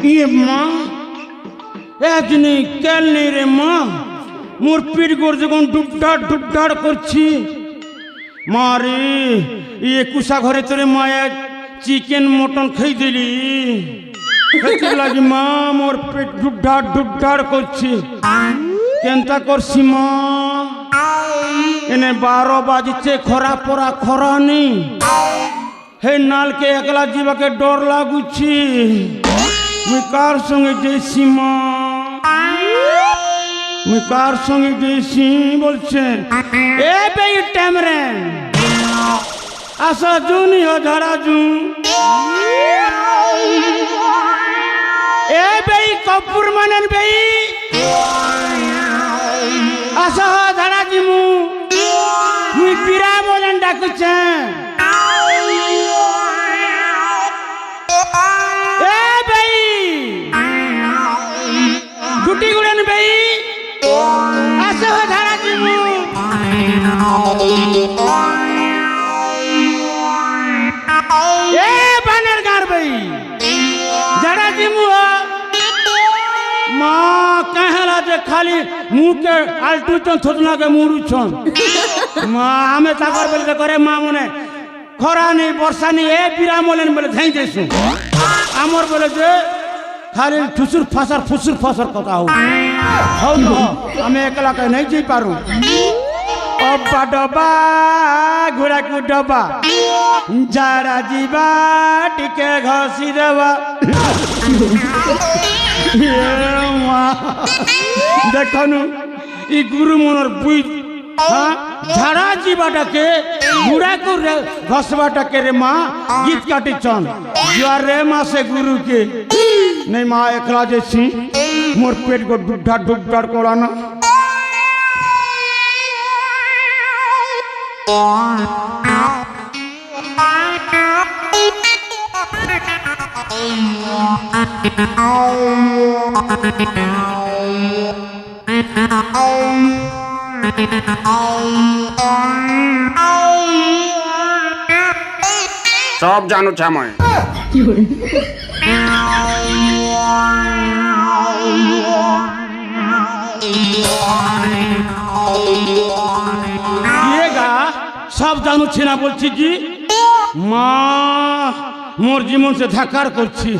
ইয়ে মা এদিনে কেন নেই রে মা মোর পিঠ করে যখন ডুবডাড় করছি মা রে ইয়ে কুসা ঘরে তোরে মায়া চিকেন মটন খাই দিলি লাগি মা মোর পেট ডুবডাড় করছি কেনতা করছি মা এনে 12 বাজছে খরা পরা খরা নেই হে নালকে একলা জীবাকে ডর লাগুছি মুই কার সঙ্গে যাইছি মা মুই কার সঙ্গে যাইছি বলছে এ বেই টাইমরে আসা জুনি ঝাড়া জু এ বেই কপুর মানেন বেই আসা ঝাড়া জিমু মুই পিরা বলেন ডাকুছে এ বেই গুটি গুড়েন বেই আসা ঝাড়া জিমু এ বানের গার বেই ঝাড়া জিমু মা कहला जे खाली मुंह के आल्टू चन थोतना के मुरु छन मा हमें ताकर बोले करे मा मने खरा नहीं वर्षा नहीं ए बिरा मोलेन बोले धाई देसु हमर बोले जे खाली फुसुर फासर कथा हो तो हमें एकला के नहीं जी पारू अब्बा डबा घोड़ा को डबा जारा जीवा टिके घसी देवा देखनु इ गुरु मनर बुई झाड़ा जीवाटाके बुढ़ा को घसबाटाके रे माँ गीत काटी चन जुआर रे माँ से गुरु के नहीं माँ एकला जैसी मोर पेट को डुबडाड़ कोड़ाना सब जानू छा मैं ये गा सब जानू छेना बोलছি जी মা মোর জীবন সে ধাক্কার করছি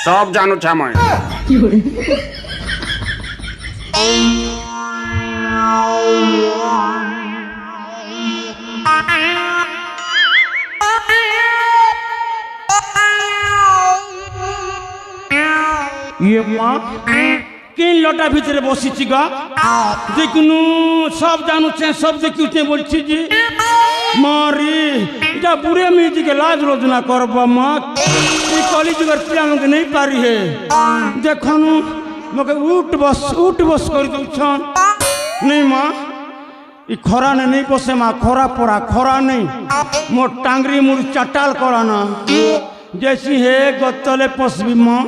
सब जानू छा मैं ये माँ किन लोटा भीतर बसी गा देखनु सब जानू छे सब देखुते बोलছি जी मारी এটা বুড়ে মেয়েটিকে লাজ রোজনা করবা মা এই কলি যুগের পিলাকে नहीं पारी है देखनु মকে উঠ বস করে দউছন नहीं माँ इ खरा ने नहीं बसे माँ खरा पड़ा खरा नहीं मोर टांगरी मुर चटाल कराना जैसी है गतले पसबी माँ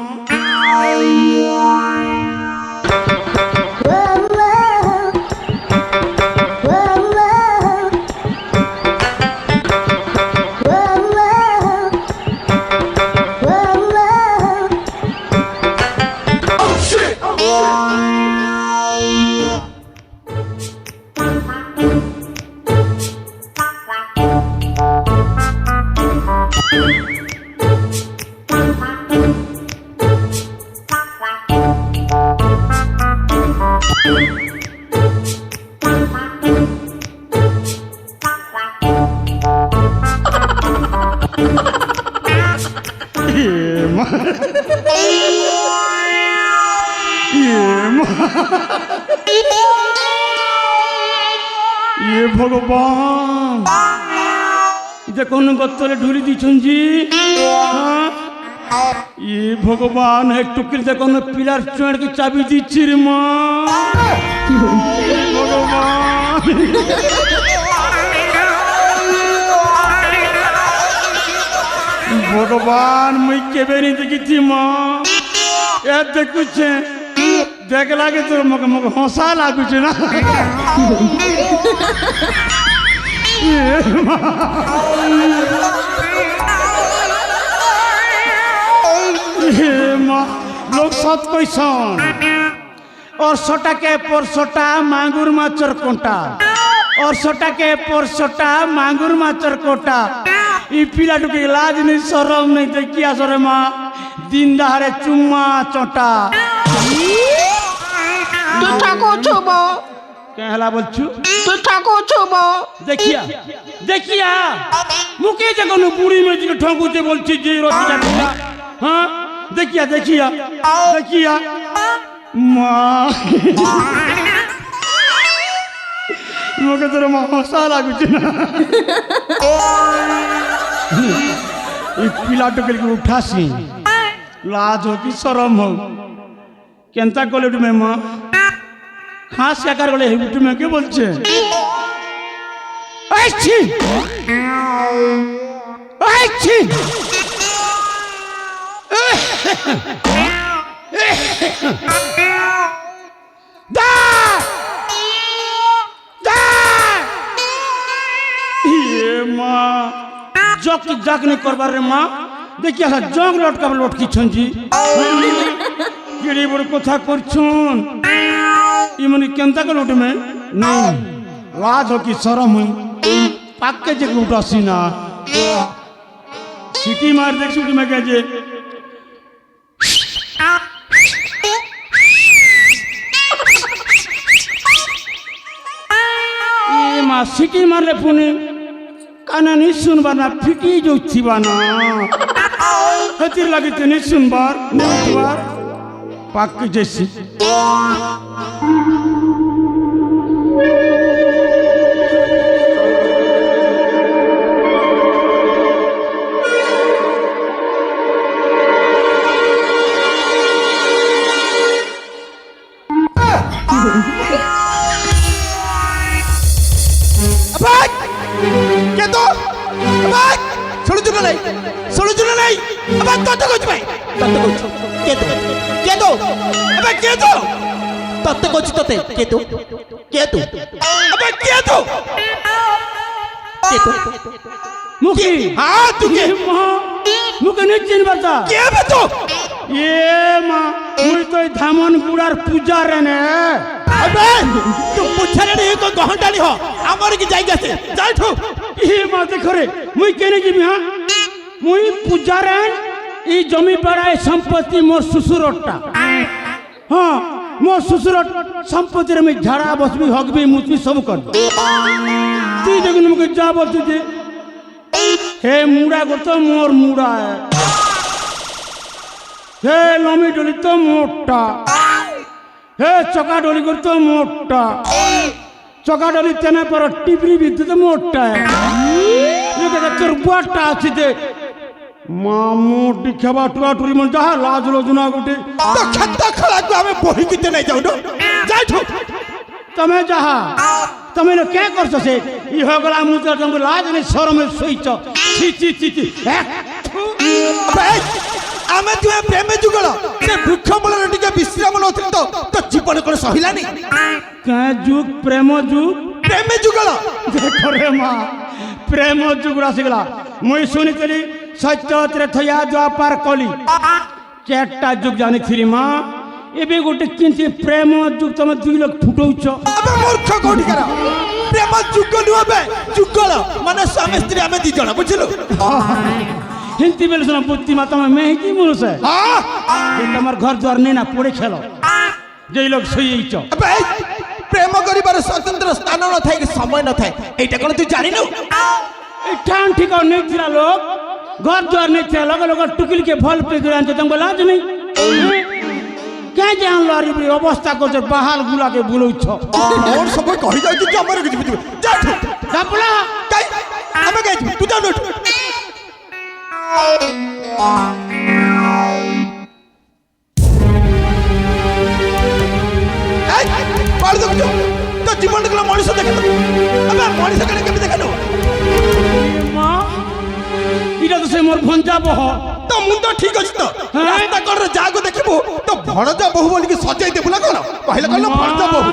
ये भगवान जे कौन गत्तले ढूली दीछन जी ये भगवान है टुकड़ी जे कौन पिलर चोड़ की चाबी दीची रे माँ भगवान ভগবান মুই কেবে নি দেখিছি মা এ দেখুছে দেখ লাগে তো মকে মকে হসা লাগুছে না মা লোক সৎ কইসন অর্শটাকে পরশটা মাগুর মাছর কোটা অর্শটাকে পরশটা মাগুর মাছর কোটা ই পিলাটুকে লাজ নেই সরম নেই দেখি আসরে মা দিন দাহারে চুম্মা চটা তুই ঠাকুর ছুব কেলা বলছু তুই ঠাকুর ছুব দেখিয়া দেখিয়া মুখে যখন বুড়ি মেয়েটিকে ঠকুতে বলছি যে রসিটা হ্যাঁ দেখিয়া দেখিয়া দেখিয়া মা মুখে তোর মা হসা লাগুছে না এই পিলাটকে উঠাসি লাজ হোক কি সরম হোক কেনতা কলে উঠবে মা খাস কাকার বলে উঠবে কে বলছে আইছি আইছি দা দা ইয়ে মা জক জাক নি করবার রে মা দেখি আসা জং লটকা লটকি ছঞ্জি কেড়ে বড় কথা করছুন ইমনি কেনতা করে উঠবে নেই লাজ কি শরম হই পাক্কে যে উঠাসি না সিটি মার দেখছি উঠবে গেছে মা সিটি মারলে পুনে কানা নি শুনবার না ফিটি যাচ্ছিবা না হেতির লাগিতে নি শুনবার নেবার পাক্কে যেছি মুখি হ্যাঁ তুকে মুখে নে চিনবার তা কে বে তো এ মা মুই তো ধামন গুড়ার পূজা রে নে আবে তো পূজা রে তো গহন্ডালি হ আমার কি জায়গা আছে যাই ঠো এ মা দেখো রে মুই কেনে যাবি হ্যাঁ মুই পূজা রে এই জমি পাড়ায় সম্পত্তি মোর শ্বশুরটা হ্যাঁ মোর শ্বশুর সম্পত্তির আমি ঝাড়া বসবি হকবি মুচবি সব করবি তুই দেখুন মুখে যা বলছি যে হে মুড়া করতো মোর মুড়া হে লমি ডলি তো মোটটা হে চকা ডলি করতো মোটটা চকা ডলি তেনে পর টিপরি বিদ্যুৎ মোটটা তোর বুয়াটা আছে যে মামুটি খেবা টুয়া টুরি মন যাহা লাজ লোজনা গোটে তো খেতা খেলাকে আমি বহি দিতে নাই যাও যাই ঠো তুমি যাহা তুমি কে করছ সে ই হয়ে গলা মু তো তুমি লাজ নেই শরমে সইছ ছি ছি ছি ছি ଆମେ ତୁମେ ପ୍ରେମ ଯୁଗଳ ସେ ବୃକ୍ଷ ମୂଳରେ ଟିକେ ବିଶ୍ରାମ ନଉଥିଲି ତ ଜୀବନ କଣ ସହିଲାନି କା ଯୁଗ ପ୍ରେମ ଯୁଗ ପ୍ରେମ ଯୁଗଳ ଦେଖ ରେ ମା ପ୍ରେମ ଯୁଗ ଆସିଗଲା ମୁଇଁ ଶୁଣିଥିଲି ସତ୍ୟତରେ ଥୟା ଦ୍ୱାପାର କଲି ଚାରଟା ଯୁଗ ଜାଣିଥିଲି ମା ଏବେ ଗୋଟେ କିନ୍ତୁ ପ୍ରେମ ଯୁଗ ତମେ ଦୁଇ ଲୋକ ଫୁଟଉଛ ଏବେ ମୂର୍ଖ କୋଠିକାର ପ୍ରେମ ଯୁଗ ନୁହଁ ବେ ଯୁଗଳ ମାନେ ସ୍ୱାମୀ ସ୍ତ୍ରୀ ଆମେ ଦି ଜଣ ବୁଝିଲୁ हिंदी बेल सुना बुद्धि मा तम मैं की मनुष्य है ये तमर घर द्वार नहीं ना पड़े खेलो जे लोग सोई छ अबे प्रेम करिबार स्वतंत्र स्थान न थाए कि समय न थाए एटा कोन तू जानि न ए ठान ठिकान नहीं थिला लोग घर द्वार नहीं थिला लोग लोग टुकिल के फल पे गिरान त तुमको लाज नहीं क्या जान लारी बे अवस्था को जे बहाल गुला के बुलौ छ और सब कहि जाय कि हमर के बुझ जा जापला काई हमें गए तू जा नोट पाड़ दो तो जीवन को मनुष्य देखे अबे मनुष्य कने केमि देखनो मां इटा तो से मोर মোর ভঞ্জা বহ তো মুন্ড ঠিক আছে তো হ্যাঁ। রাস্তা কড়রে যাগো দেখিবু তো ভড়জা বহু বলি সজাই দেবু না কোন কহিলা কোন ভড়জা বহু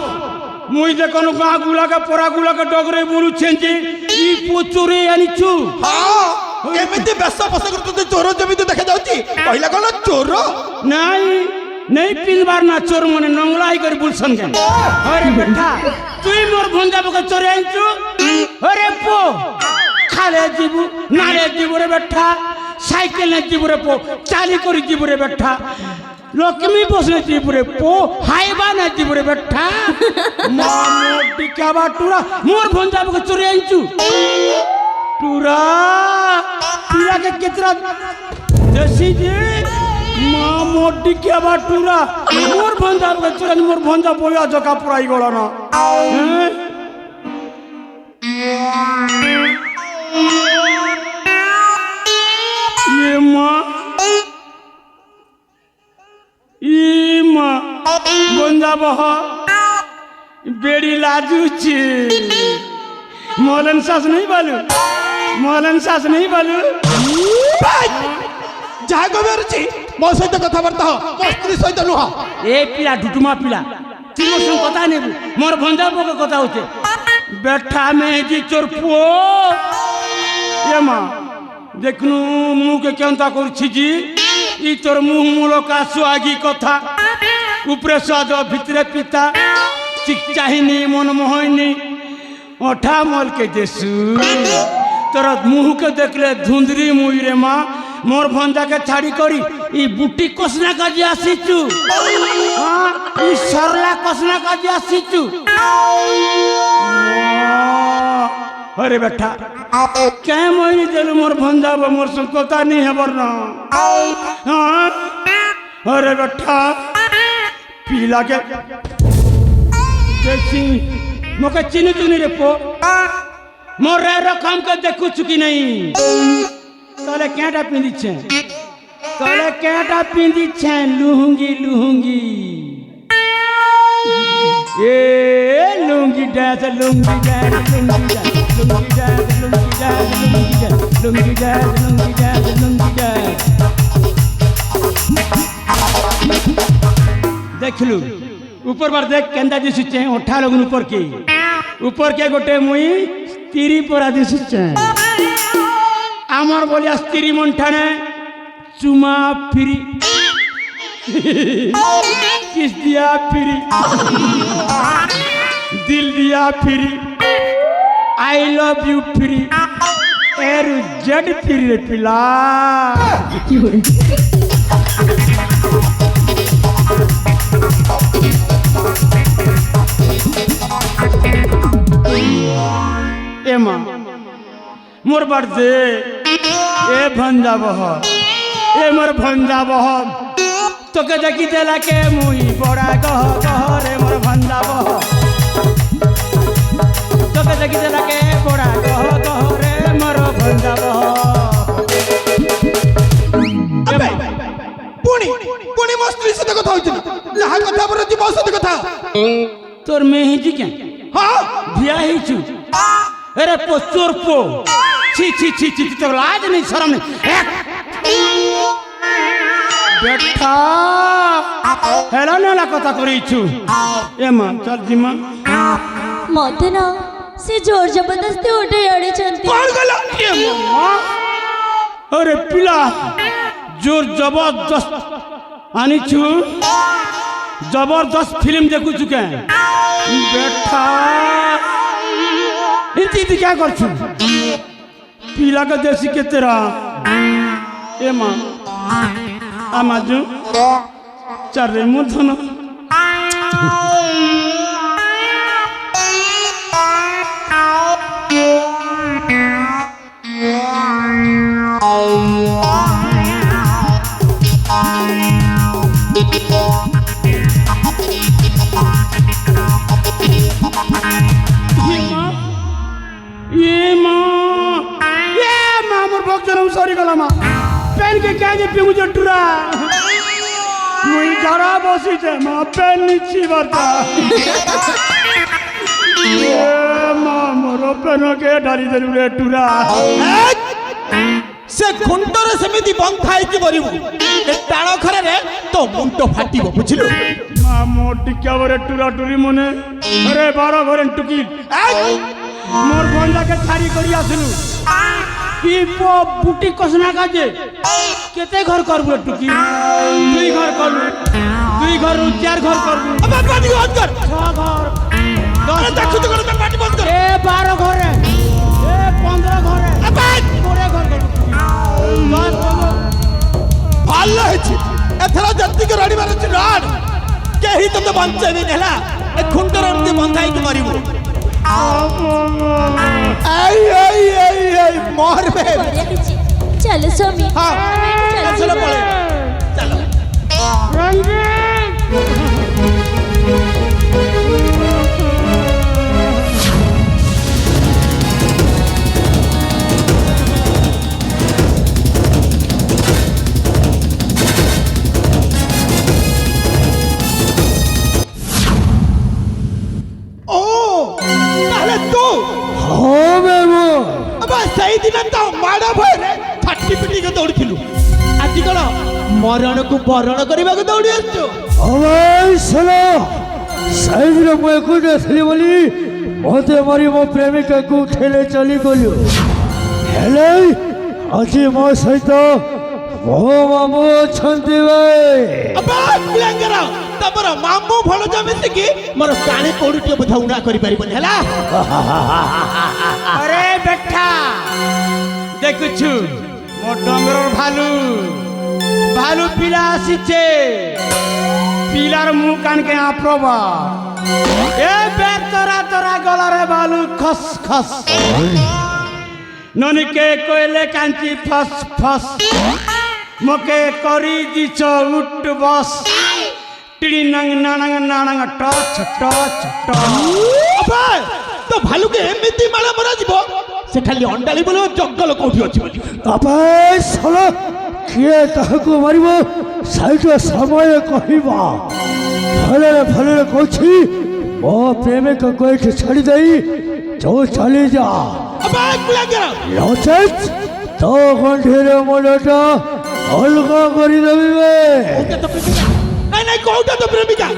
মুই দেখুন গাঁ গুলাকে পড়া গুলাকে ডগরে বলুছেন যে ই পচুরে আনিছু হ্যাঁ এমিতি বেশ পোশাক তো চোর যেমিতি দেখা যাচ্ছে কহিলা কোন চোর নাই নেই পিনবার না চোর মনে নংলাই করে বলছন কেন আরে বেটা তুই মোর ভঞ্জা বকে চোরে আনছু আরে পো খালে জীবু নালে জীবু রে বেটা সাইকেল নে জীবু রে পো চালি করে জীবু রে বেটা লক্ষ্মী বসলে জীবু রে পো হাইবা না জীবু রে বেটা মামো টিকাবা টুরা মোর ভঞ্জা বকে চোরে আনছু টুরা টুরা के कितना देसी जी माँ मोटी क्या बात टूरा मोर भंजा बच्चन मोर भंजा बोया जका पुराई गोला ना हैं? ये माँ भंजा बहा बेड़ी लाजू ची मोलन सास नहीं बालू मोलन सास नहीं बालू ଯାହା କହିବାରୁଛି ମୋ ସହିତ କଥାବାର୍ତ୍ତା ହ ମୋ ସ୍ତ୍ରୀ ସହିତ ନୁହଁ ए पिला डुटुमा पिला तुम मोर संग कथा नेबु मोर भंजा बक कथा होते बेठा में जी चोर पो ये मां देखनु मुंह के केंता करछि जी ई तोर मुंह मुलो का सुआगी कथा ऊपरे स्वाद भितरे पिता चिक चाहिनी मन मोहनी ओठा मोल के देसु तोर मुंह के देखले धुंदरी मुई रे मां मोर भंजा के छाड़ी करी ई बुटी कसना काजी आसीचु हां ई सरला कसना काजी आसीचु अरे बेटा क्या मोई देलु मोर भंजा मोर संकोता नहीं हेबर ना हां अरे बेटा पीला के देखी मोके चिनी चुनी रे पो मोर रे रकम के देखु चुकी नहीं तले केटा पिंदी छे तले केटा पिंदी छे लुंगी लुंगी ए lungi dance lungi dance lungi dance lungi dance lungi dance lungi dance lungi dance lungi dance lungi dance देख लू ऊपर बार देख केंदा दिसु छे ओठा लगन ऊपर के गोटे मुई तीरी परा दिसु छे আমার বলি স্ত্রী মনঠানে চুমা ফিরি কিস দিয়া ফিরি দিল দিয়া ফিরি আই লাভ ইউ ফিরি এর জেড ফিরি রে পিলা কি হরে এমা मोर बड़े ए भंजा बह ए मोर भंजा बह तो के देखी देला के मुई बड़ा गह गह रे मोर भंजा बह तो के देखी देला के बड़ा गह गह रे मोर भंजा बह अबे पुणी पुणी ମୋ ସ୍ତ୍ରୀ ସହିତ କଥା ହଉଥିଲି ଯାହା କଥା ବର ଜି ମୋ ସହିତ କଥା तोर में ही जी क्या ହଁ भिया ही छु अरे पो चोर पो छी छी छी छी तो लाज नहीं शर्म नहीं बेटा हेला नेला कथा करी छु ए मां चल जी मां मते ना से जोर जबरदस्ती उठे आड़ी चंती କଣ ଗଲା ए मां अरे पिला जोर जबरदस्त आनी छु जबरदस्त फिल्म देखु चुके बेटा इनती क्या कर छु पीला का देसी के तेरा ए मां आमाजू चारे मुधन सॉरी गला मा पेन के क्या जे पिउ जटुरा मुई जरा बसी जे मा पेन निची बरता ए मा मोरो पेन के डाली जरूर टुरा ସେ ଖୁଣ୍ଟରେ ସେମିତି ବନ୍ଧା ହେଇକି ମରିବୁ ଏ ଟାଣ ଖରାରେ ତୋ ମୁଣ୍ଡ ଫାଟିବ ବୁଝିଲୁ মা মোর টিকা বরে টুরা টুরি মনে আরে 12 ঘরে টুকি মোর বন্ধাকে ছাড়ি করি আসলু কি বুটি কসনা কাজে কেতে ঘর করবু টুকি 2 ঘর করবু 2 ঘর 4 ঘর করবু আবার পাটি বন্ধ কর 6 ঘর আরে দেখো তো করে পাটি বন্ধ কর এ 12 ঘরে এ 15 ঘরে আবার 20 ঘর করবু 10 ভালো হয়েছে এথরা জন্তিকে রড়ি মারছি রড কেহি তোতে বঞ্চাইবে নেলা এ খুন্টরে এমতি বন্ধা ହେଇକି মরিব এই এই এই এই মরবে চলো স্বামী হ্যাঁ চলো পড়ে চলো ও তাহলে তো হবে মো আবার সেই দিন তো মাড়া ভୟରେ ফাটি পিটিকে দৌড়িଥିଲୁ ଆଜି କଣ ମରଣକୁ ବରଣ କରିବାକୁ ଦୌଡ଼ି ଆସିଛୁ ଅବଶ୍ୟ ସାଇଜର ମୁଁ ଏକୁଟିଆ ଥିଲି ବୋଲି ମତେ ମାରି ମୋ ପ୍ରେମିକାକୁ ଠେଲେ ଚାଲିଗଲୁ ହେଲେ ଆଜି ମୋ ସହିତ ମୋ ମାମୁଁ ଅଛନ୍ତି ଆବା ପିଲାଙ୍କର ତମର ମାମୁଁ ଭଣଜା ମିଶିକି ମୋର କାଣି କୋଉଠି ଟିକେ ବୋଧ ଉଣା କରିପାରିବନି ହେଲା আরে বেটা দেখুছু মো ডঙ্গরর ভালু ভালু পিলা আসিছে পিলার মুখ কানকে আপ্রবা এ বেতরা তোরা গলারে ভালু খস খস ননিকে কইলে কাঞ্চি ফস ফস মকে করি দিছ উঠ বস টিড়ি নং নানং নানং টচ টচ টচ আবা তো ভালুকে এମିତି ମାଳ ମରାଯିବ ସେ ଖାଲି ଅଣ୍ଡାଳି ବୋଲ ଜଙ୍ଗଲ କୋଉଠି ଅଛି ବୋଲି ଅବଶ୍ୟ କିଏ କାହାକୁ ମାରିବ ସେଇଟା ସମୟ କହିବା ଭଲରେ ଭଲରେ କହୁଛି ମୋ ପ୍ରେମିକକୁ ଏଠି ଛାଡ଼ି ଦେଇ ଯୋଉ ଚାଲିଯା ଆବା ପିଲାଙ୍କର ନଚେତ୍ ତୋ ଗଣ୍ଠିରେ ମୁଣ୍ଡଟା ଅଲଗା କରିଦେବି ନାଇଁ ନାଇଁ କୋଉଟା ତ ପ୍ରେମିକା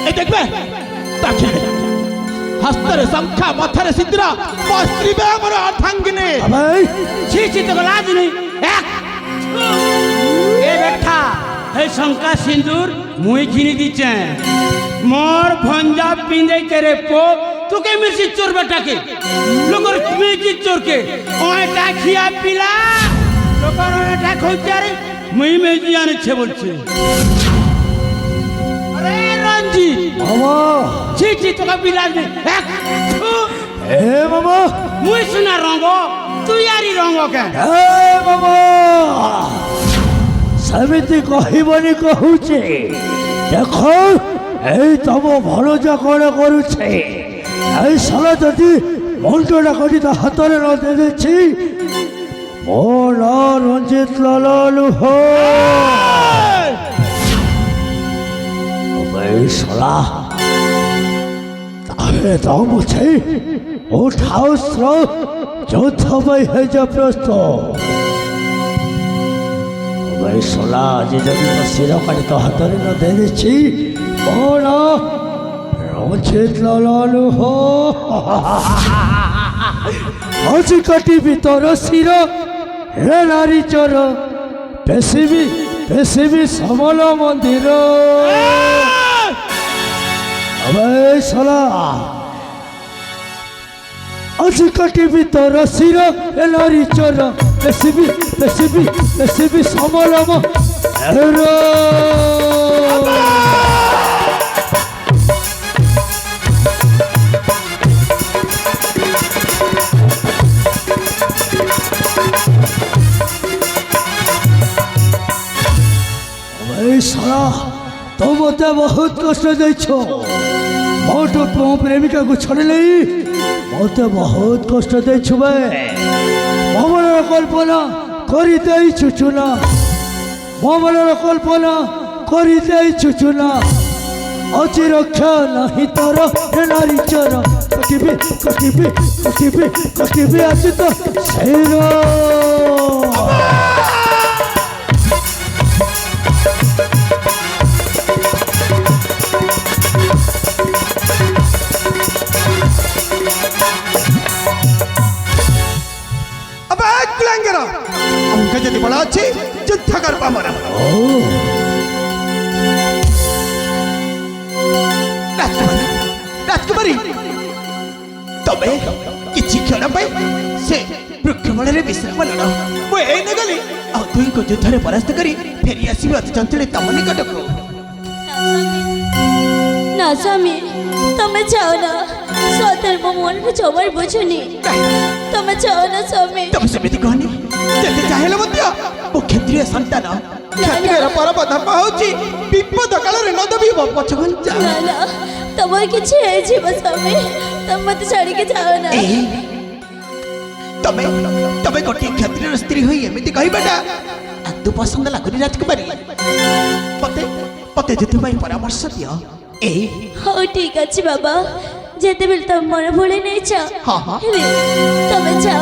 এই দেখবে তাকে হস্তরে শঙ্খা মথারে সিদ্ধরা ମୋ ସ୍ତ୍ରୀ বে আমার অর্ধাঙ্গিনী ভাই ছি ছি তো লাজ নেই এক এ বেটা হে শঙ্কা সিন্দুর মুই ঘিনি দিছে মোর ভঞ্জা পিঁধে কেরে পো তোকে মিশি চোর বেটাকে লোকর মিশি চোরকে ওইটা খিয়া পিলা লোকর ওইটা খইচারে মুই মেজি আনছে বলছে আরে রঞ্জিত বাবা ছি ছি তোকে পিলা দে এক এ বাবা মুই সুনা রঙ তুই আরি রঙ কে এ বাবা সেমিতি কহিবনি কহুছে দেখো এই তব ভালো যা করে করুছে এই সালা যদি মুন্ডটা কটি তা হাতরে ন দেছি মোর রঞ্জিত লালু হো এই সালা তাহলে দম আছে উঠাও স্রোত যুদ্ধ পাই হয়ে যা প্রস্তুত এই সালা আজ যদি তো শির কাটি তো হাতরে ন দেছি মোর রঞ্জিত লালু হো আজি কাটিবি তোর শির হে নারী চোর পেশিবি সমল মন্দির এই শালা আজি কাটিবি তোর শির হে নারী চোর পেশিবি সমল মন্দির साला तो मत बहुत कष्ट देछ मोट मो प्रेमिका को छड़े मत बहुत कष्ट देछ मन कल्पना कर चुना मन कल्पना कर चुना अति रक्षा नहीं तोर नारी चोर कटिबी आज तो शेर ଅଙ୍ଗାଙ୍ଗର ଅଙ୍ଗ ଯଦି ବଳ ଅଛି ଯୁଦ୍ଧ କର ଆମର ରାଜକୁମାରୀ ରାଜକୁମାରୀ ତମେ କିଛି କ୍ଷଣ ପାଇଁ ସେ ବୃକ୍ଷ ମୂଳରେ ବିଶ୍ରାମ ନେଲ ମୁଁ ଏଇନେ ଗଲି ଆଉ ଦୁଇଙ୍କୁ ଯୁଦ୍ଧରେ ପରାସ୍ତ କରି ଫେରି ଆସିବି ଅତି ଚଞ୍ଚଳେ ତମ ନିକଟକୁ ନା ସ୍ୱାମୀ ତମେ ଯାଅ ନା ସତରେ ମୋ ମନରେ ଜମାରୁ ବୁଝୁନି ତମେ ଯାଅ ନା ସ୍ୱାମୀ ତମେ ସେମିତି କହନି ଯେତେ ଚାହିଁଲେ ମଧ୍ୟ ମୁଁ କ୍ଷତ୍ରିୟ ସନ୍ତାନ କ୍ଷତ୍ରିୟର ପରମ ଧର୍ମ ହେଉଛି ବିପଦ କାଳରେ ନ ଦେବି ପଛଘୁଞ୍ଚା ନା ନା ତମର କିଛି ହେଇଯିବ ସ୍ୱାମୀ ତମେ ମତେ ଛାଡ଼ିକି ଯାଅ ନା ତମେ ତମେ ଗୋଟିଏ କ୍ଷତ୍ରିୟର ସ୍ତ୍ରୀ ହୋଇ ଏମିତି କହିବାଟା ଆଦୌ ପସନ୍ଦ ଲାଗୁନି ରାଜକୁମାରୀ ମତେ ମତେ ସେଥିପାଇଁ ପରାମର୍ଶ ଦିଅ ହଉ ଠିକ ଅଛି ବାବା ଯେତେବେଳେ ତମେ ମନ ଭୁଳି ନେଇଛ ହଁ, ହଁ। ହେଲେ ତମେ ଯାଅ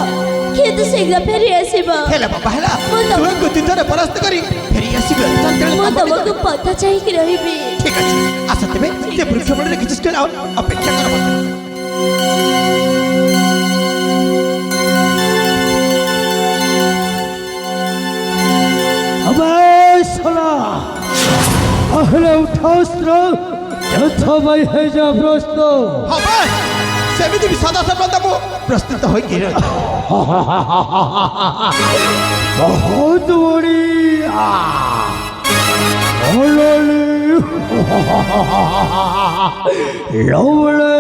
କିନ୍ତୁ ଶୀଘ୍ର ଫେରି ଆସିବ ହେଲା ବାବା ହେଲା ମୁଁ ତମ- ତୁମକୁ ଯୁଦ୍ଧରେ ପରାସ୍ତ କରି ଫେରି ଆସିବି ଅତି ଚଞ୍ଚଳେ ମୁଁ ତମ ତମକୁ ନିକଟକୁ। ପଥ ଚାହିଁକି ରହିବି ঠিক আছে আচ্ছা তেবে যে বৃক্ষ মূলে কিছু ছিল অপেক্ষা করব अबे साला अहले उठास्त्र যথাবাই হয়ে যা প্রস্তুত হবে সেমিতি বি সদা সর্বদা মু প্রস্তুত হই কি রহি बहुत बड़ी ओलोली लवले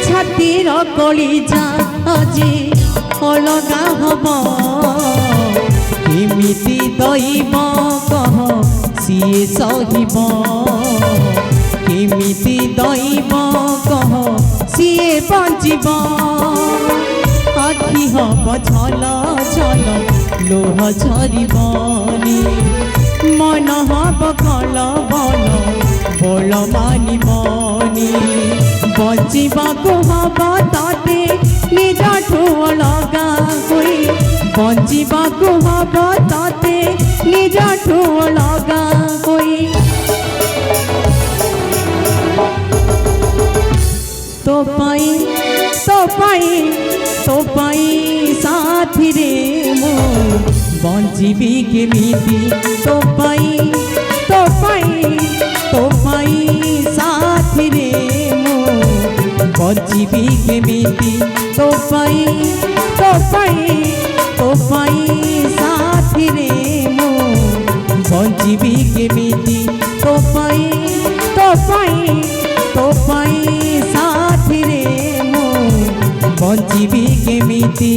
ছাতির কলিজা আজি অলগা হব এমিতি দইব কহ সিয়ে সহিব এমিতি দইব কহ সিয়ে বঞ্চিব আখি হব ছল ছল লোহ ঝরিবনি মন হব কল বল বল মানিবনি বঞ্চিବାକୁ হব তাতে নিজঠু অলগা ହୋଇ ବଞ୍ଚିବାକୁ ହବ ତତେ ନିଜଠୁ ଅଲଗା ହୋଇ ତୋ ପାଇଁ ତୋ ପାଇଁ ତୋ ପାଇଁ ସାଥିରେ ମୁଁ ବଞ୍ଚିବି କେମିତି ତୋ ପାଇଁ ତୋ ପାଇଁ ତୋ ପାଇଁ ସାଥିରେ ମୁଁ ବଞ୍ଚିବି କେମିତି ତୋ ପାଇଁ ତୋ ପାଇଁ ତୋ ପାଇଁ ସାଥିରେ ମୁଁ ବଞ୍ଚିବି କେମିତି ତୋ ପାଇଁ ତୋ ପାଇଁ ତୋ ପାଇଁ ସାଥିରେ ମୁଁ ବଞ୍ଚିବି କେମିତି